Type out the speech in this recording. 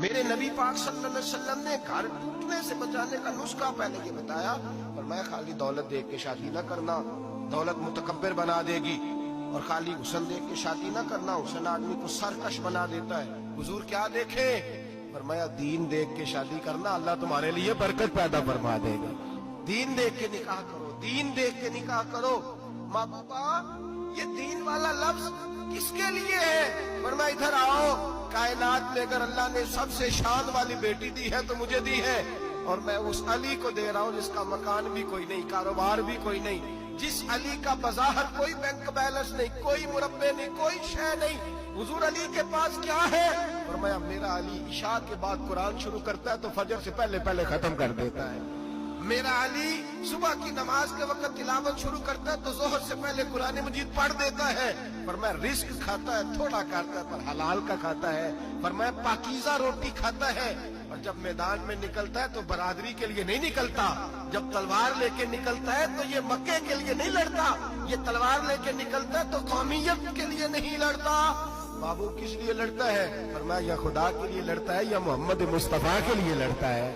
میرے نبی پاک صلی اللہ علیہ وسلم نے گھر ٹوٹنے سے بچانے کا نسخہ پہلے یہ بتایا، فرمایا خالی دولت دیکھ کے شادی نہ کرنا، دولت متکبر بنا دے گی، اور خالی حسن دیکھ کے شادی نہ کرنا، حسن آدمی کو سرکش بنا دیتا ہے۔ حضور کیا دیکھیں؟ فرمایا دین دیکھ کے شادی کرنا، اللہ تمہارے لیے برکت پیدا فرما دے گا۔ دین دیکھ کے نکاح کرو، دین دیکھ کے نکاح کرو۔ ماں باپا یہ دین والا لفظ کس کے لیے ہے؟ فرمایا ادھر آؤ، کائنات میں اگر اللہ نے سب سے شان والی بیٹی دی ہے تو مجھے دی ہے، اور میں اس علی کو دے رہا ہوں جس کا مکان بھی کوئی نہیں، کاروبار بھی کوئی نہیں، جس علی کا بظاہر کوئی بینک بیلنس نہیں، کوئی مربع نہیں، کوئی شے نہیں۔ حضور علی کے پاس کیا ہے؟ فرمایا میرا علی عشاء کے بعد قرآن شروع کرتا ہے تو فجر سے پہلے ختم کر دیتا ہے۔ میرا علی صبح کی نماز کے وقت تلاوت شروع کرتا ہے تو ظہر سے پہلے قرآن مجید پڑھ دیتا ہے۔ فرمایا رزق کھاتا ہے، تھوڑا کھاتا ہے پر حلال کا کھاتا ہے۔ فرمایا پاکیزہ روٹی کھاتا ہے، اور جب میدان میں نکلتا ہے تو برادری کے لیے نہیں نکلتا، جب تلوار لے کے نکلتا ہے تو یہ مکے کے لیے نہیں لڑتا، یہ تلوار لے کے نکلتا ہے تو قومیت کے لیے نہیں لڑتا۔ بابو کس لیے لڑتا ہے؟ فرمایا یا خدا کے لیے لڑتا ہے یا محمد مصطفیٰ کے لیے لڑتا ہے۔